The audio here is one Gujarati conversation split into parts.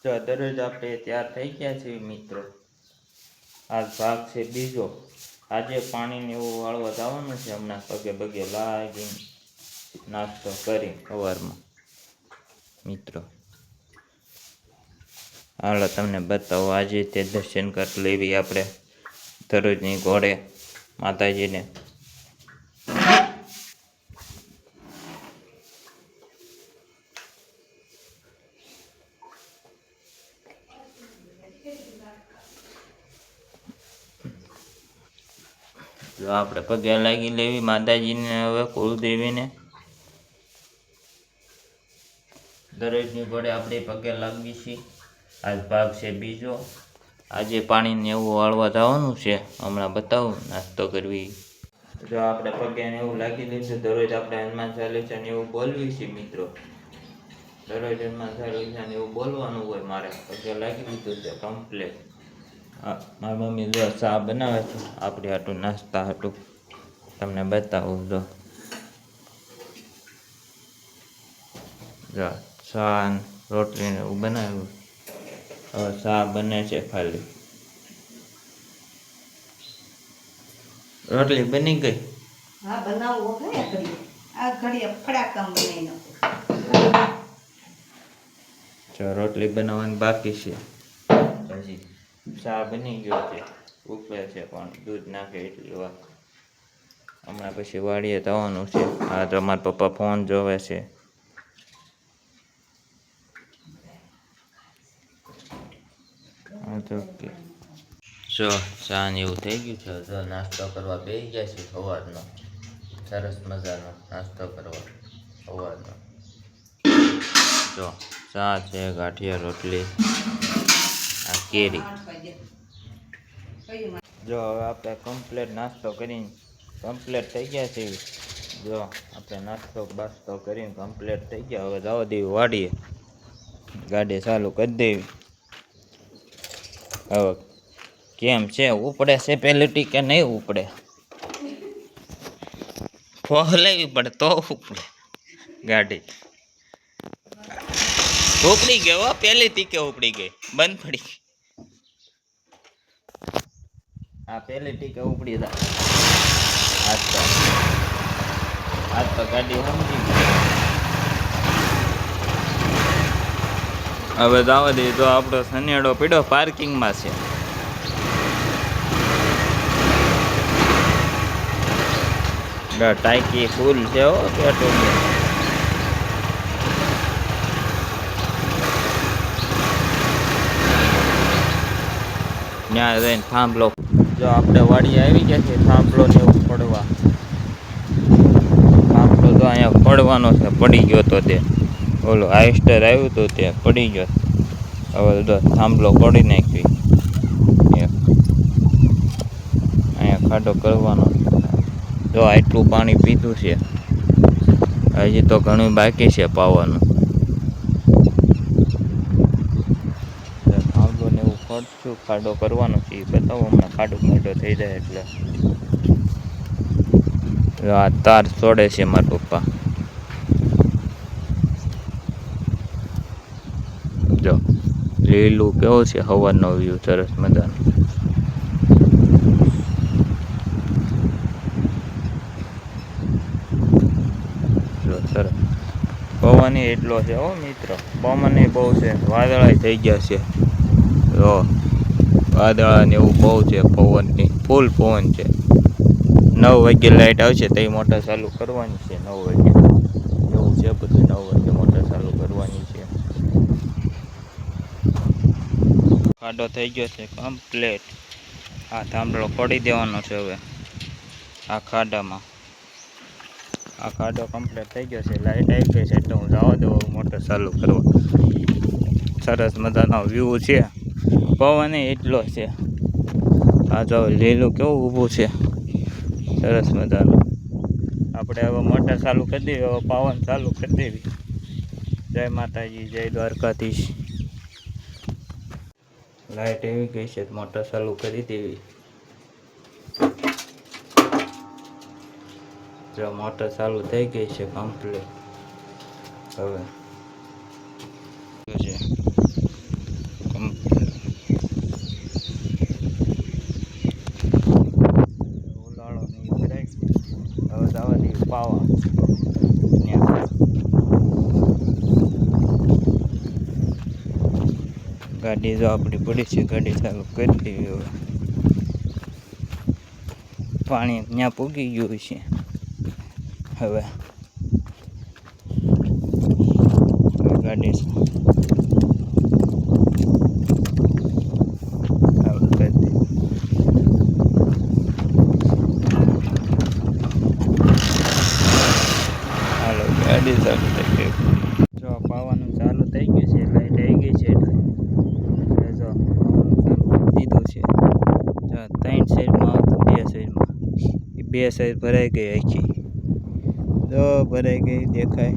તો દરરોજ આપણે તૈયાર થઈ ગયા છીએ મિત્રો. આ ભાગ છે બીજો. આજે પાણીને એવું વાળવા જવાનું છે. હમણાં પગે પગે લાગીને નાસ્તો કરી સવારમાં મિત્રો. હાલો તમને બતાવો. આજે તે દર્શન કરી લેવી આપણે દરરોજની ઘોડે માતાજીને. જો આપણે પગે લાગી લેવી માતાજીને. હવે કુળદેવીને દરરોજની ઘોડે આપણે પગે લાગવી છીએ. આજ ભાગ છે બીજો. આજે પાણીને એવું વાળવા જવાનું છે. હમણાં બતાવું નાસ્તો કરવી. જો આપણે પગે ને એવું લાગી લીધું. દરરોજ આપણે હનુમાન ચાલીસા ને એવું બોલવી છે મિત્રો. દરરોજ હનુમાન ચાલીસા ને એવું બોલવાનું હોય. મારે પગે લાગી લીધું છે કમ્પ્લેટ. મારી મમ્મી જો ચા બનાવે છે આપણે હાટું નાસ્તા હાટું. તમને બતાવું જો ચા રોટલી ને એવું બનાવ્યું. હવે ચા બને છે ખાલી. રોટલી બની ગઈ? હા બનાવો હે ઘડી. આ ઘડી ફડાકમ બનાવી નાખો. જો રોટલી બનાવવાની બાકી છે. પછી ચા બની ગયો છે. ઉકળે છે પણ દૂધ નાખે એટલી વાર. હમણાં પછી વાડીએ જવાનું છે. આ તો મારા પપ્પા ફોન જોવે છે. જો ચા ને એવું થઈ ગયું છે. જો નાસ્તો કરવા બેસી ગયા છે સવારનો. સરસ મજાનો નાસ્તો કરવા સવારનો. જો ચા છે, ગાંઠિયા રોટલી, આ કેરી. જો હવે આપણે કમ્પ્લેટ નાસ્તો કરીને કમ્પ્લેટ થઈ ગયા છે. જો આપણે નાસ્તો બાસ્તો કરીને કમ્પ્લેટ થઈ ગયા. હવે જવા દેવી વાડીએ. ગાડી ચાલુ કરી દેવી. હવે કેમ છે, ઉપડે છે પેલેટી કે નહીં ઉપડે? ફોહ લેવી પડે તો ઉપડે ગાડી. ઉપડી ગયો હો, પેલી તીકે ઉપડી ગઈ. બંધ પડી. આ પેલી ટીકે ઉપડી જાય. આજ તો ગાડી સમજી ગઈ. હવે જવા દઈએ. તો આપણો સનેડો પીડો પાર્કિંગમાં છે. ટાંકી ફૂલ છે હો પેટ્રોલ. ત્યાં જઈને થાંભલો. જો આપણે વાડી આવી ગયા છે. થાંભલો ને એવું પડવા. થાંભલો તો અહીંયા પડવાનો છે. પડી ગયો તો તે ઓલો હાઈસ્ટર આવ્યું તો તે પડી ગયો. હવે તો થાંભલો પડી નાખી. અહીંયા ખાડો કરવાનો. જો આટલું પાણી પીધું છે. હજી તો ઘણું બાકી છે પાવાનું. થાંભલો ને એવું ખોટશું ખાડો કરવાનો છે. એ બતાવો હમણાં ખાડો થઈ જાય એટલે. આ તાર છોડે છે મારા પપ્પા. જો લીલું કેવો છે. હવાનો વ્યૂ સરસ મજાનો. જો સરસ પવન એટલો છે હો મિત્રો. પવન બહુ છે. વાદળા થઈ ગયા છે. જો વાદળા ને એવું બહુ છે. પવનની ફૂલ પવન છે. 9 વાગે લાઇટ આવશે તો એ મોટર ચાલુ કરવાની છે. 9 વાગે એવું છે બધું. 9 વાગે મોટર ચાલુ કરવાની છે. ખાડો થઈ ગયો છે કમ્પ્લેટ. આ થાંભલો પડી દેવાનો છે હવે આ ખાડામાં. આ ખાડો કમ્પ્લેટ થઈ ગયો છે. લાઇટ આવી ગઈ છે એટલે હું જવા દઉં મોટર ચાલુ કરવા. સરસ મજાનો વ્યૂ છે. પવન એટલો છે. આ જો લીલું કેવું ઊભું છે સરસ મજાનું. આપણે હવે મોટર ચાલુ કરી દેવી. હવે પવન ચાલુ કરી દેવી. જય માતાજી, જય દ્વારકાધીશ. લાઇટ આવી ગઈ છે. મોટર ચાલુ કરી દેવી. જો મોટર ચાલુ થઈ ગઈ છે કમ્પ્લીટ. હવે ગાડી જો આપણી પડી છે, ગાડી ચાલુ કરી દેવી હવે. પાણી ત્યાં પૂગી ગયું છે હવે. ગાડી ચાલુ કરી દે. હાલો ગાડી ચાલુ થઈ ગઈ. જો પાવાનું ચાલુ થઈ ગયું છે, લાઈટ આવી ગઈ છે એટલે જો પાવાનું ચાલુ કરી દીધું છે. જો 3 સાઈડમાં આવતું, 2 સાઈડમાં, એ 2 સાઈડ ભરાઈ ગઈ આખી. જો ભરાઈ ગઈ દેખાય.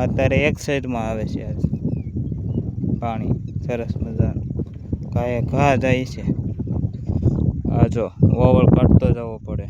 અત્યારે 1 સાઈડમાં આવે છે આજ પાણી સરસ મજાનું. કાંઈ ઘા જાય છે. આ જો ઓવળ કાઢતો જવો પડે.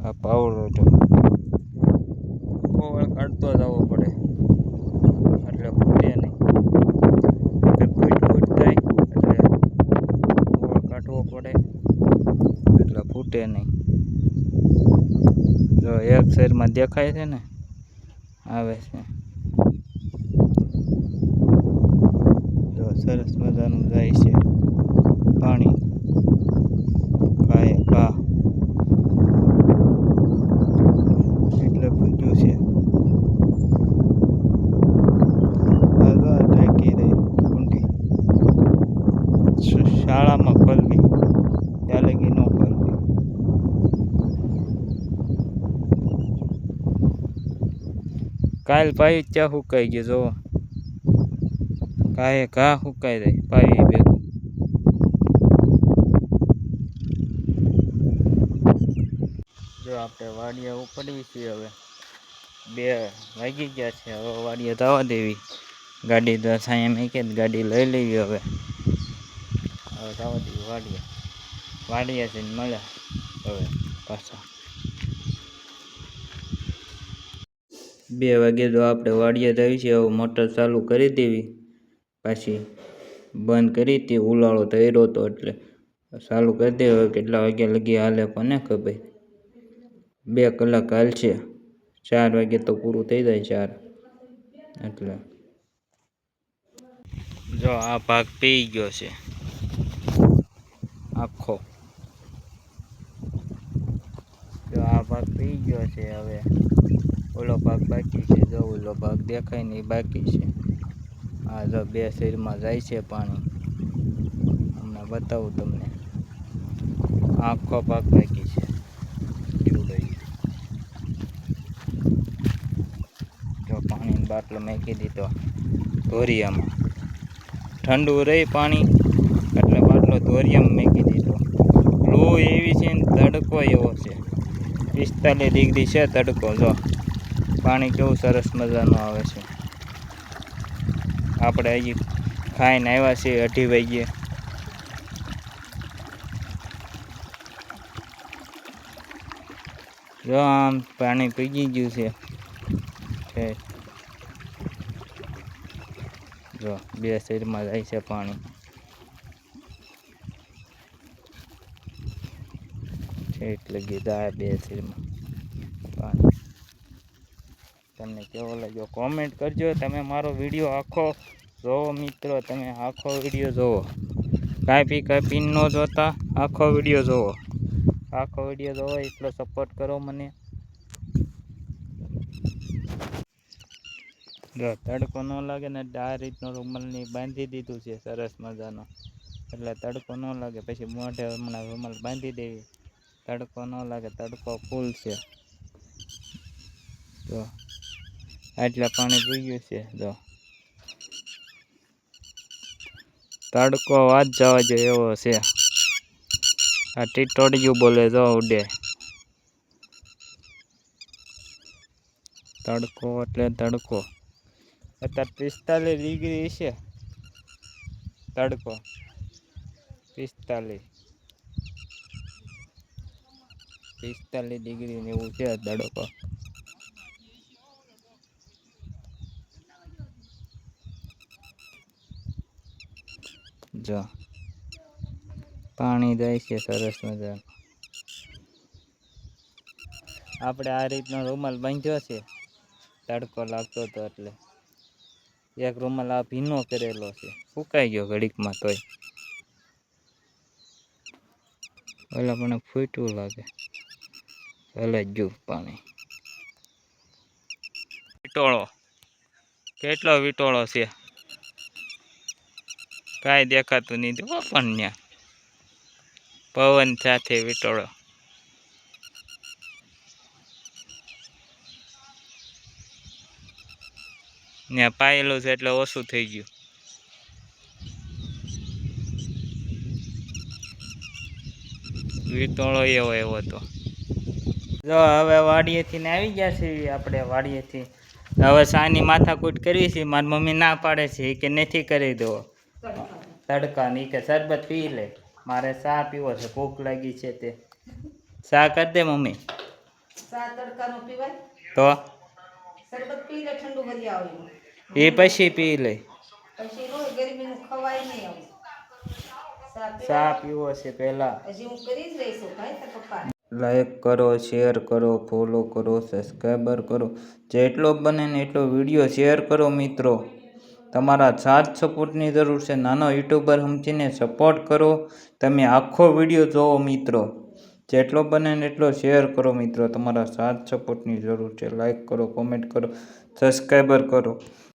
આ પાવડો જો ઓવળ કાઢતો જવો પડે એટલે ફૂટે નહીં. ફૂટ થાય એટલે ઓવળ કાઢવો પડે એટલે ફૂટે નહીં. જો 1 સાઈડમાં દેખાય છે ને, આવે છે. જો સરસ મજાનું જાય છે પાણી. કાંઈ ઘા એટલે પૂજ્યું છે. ટાંકી રહી ઊંડી શાળામાં ખોલવી ત્યાં લગી ન ખોલવી. કાલ પાવી ત્યાં સુકાઈ ગયું. જો કાંઈ ઘા સુકાઈ જાય પાવી ભેગું. જો આપણે વાડીએ ઉપડવી છીએ હવે. 2 વાગી ગયા છે. હવે વાડીએ જવા દેવી. ગાડી તો સાંયે મેં ગાડી લઈ લેવી હવે. હવે જવા દેવી વાડીએ. વાડીએ જઈને મળે હવે પાછા. 2 વાગે તો આપણે વાડીએ જઈએ છીએ. હવે મોટર ચાલુ કરી દેવી. પાછી બંધ કરી હતી, ઉલાળો થયો હતો એટલે ચાલુ કરી દે. હવે કેટલા વાગ્યા લગી હાલે કોને ખબર. 2 કલાક હાલશે. 4 વાગે તો પૂરું થઈ જાય 4 એટલે. જો આ ભાગ પી ગયો છે આખો. જો આ ભાગ પી ગયો છે. હવે ઓલો ભાગ બાકી છે. જો ઓલો ભાગ દેખાય ને એ બાકી છે. આ જો 2 સાઈડમાં જાય છે પાણી. હમણાં બતાવું તમને. આખો ભાગ બાકી છે. જો પાણીનો બાટલો મેકી દીધો ધોરિયામાં. ઠંડુ રહી પાણી એટલે બાટલો ધોરિયામાં મેકી દીધો. લૂ એવી છે ને તડકો એવો છે. 45 ડિગ્રી છે તડકો. જો પાણી કેવું સરસ મજાનું આવે છે. આપણે હજી ખાઈને આવ્યા છીએ 2:30 વાગ્યે. જો આમ પાણી પીગી ગયું છે. જો 2 સાઈડમાં જાય છે પાણી. ઠેઠ લગી જાય 2 સાઈડમાં પાણી. તમને કેવો લાગ્યો કોમેન્ટ કરજો. તમે મારો વિડીયો આખો જોવો મિત્રો. તમે આખો વિડીયો જોવો. કાપી ન જોતા આખો વિડીયો જોવો. આખો વિડીયો જોવો એટલો સપોર્ટ કરો મને. જો તડકો ન લાગે ને આ રીતનો રૂમાલની બાંધી દીધું છે સરસ મજાનો. એટલે તડકો ન લાગે. પછી મોઢે હમણાં રૂમાલ બાંધી દેવી. તડકો ન લાગે. તડકો ફૂલ છે. જો આટલા પાણી પી ગયું છે. જો તડકો વાત જવા જોઈએ એવો છે. આ ટીટોડિયું બોલે જો ઉડે. તડકો એટલે તડકો. અત્યારે 45 ડિગ્રી છે તડકો. 45 ડિગ્રી ને એવું છે તડકો. જો પાણી જાય છે સરસ મજાનું. આપણે આ રીતનો રૂમાલ બાંધ્યો છે તડકો લાગતો હતો એટલે. એક રૂમાલ આ ભીનો કરેલો છે, સુકાઈ ગયો ઘડીકમાં તોય. ઓલા મને ફૂટ્યું લાગે, ચાલે જ ગયું પાણી. વિટોળો કેટલો વિટોળો છે, કાંઈ દેખાતું નહીં હો પણ ત્યાં પવન સાથે વિટોળો. ત્યાં પાયેલું છે એટલે ઓછું થઈ ગયું. વિટોળો એવો એવો તો જો હવે વાડીએથી ને આવી ગયા છે આપણે વાડીએથી. હવે સાની માથાકૂટ કરવી છે. મારી મમ્મી ના પાડે છે કે નથી કરી દો તડકા ની, કે શરબત પી લે. મારે ચા પીવો છે, ભૂખ લાગી છે તે. ચા કરી દે મમ્મી. ચા તડકાનો પીવાય તો શરબત પી લે, ઠંડુ કરી આવે એ પછી પી લે. પછી રોજ ગરમીનું ખવાય નહીં આવું. ચા પીવો છે પહેલા. હજી હું કરી જ રહીશું ભાઈ તાર પપ્પા. લાઈક કરો, શેર કરો, ફોલો કરો, સબસ્ક્રાઈબર કરો. જેટલો બને ને એટલો વિડીયો શેર કરો મિત્રો. તમારા સાથ સપોર્ટની જરૂર છે. નાનો યુટ્યુબર સમજીને સપોર્ટ કરો. તમે આખો વિડીયો જોવો મિત્રો. જેટલો બને ને એટલો શેર કરો મિત્રો. તમારા સાથ સપોર્ટની જરૂર છે. લાઈક કરો, કોમેન્ટ કરો, સબસ્ક્રાઈબર કરો.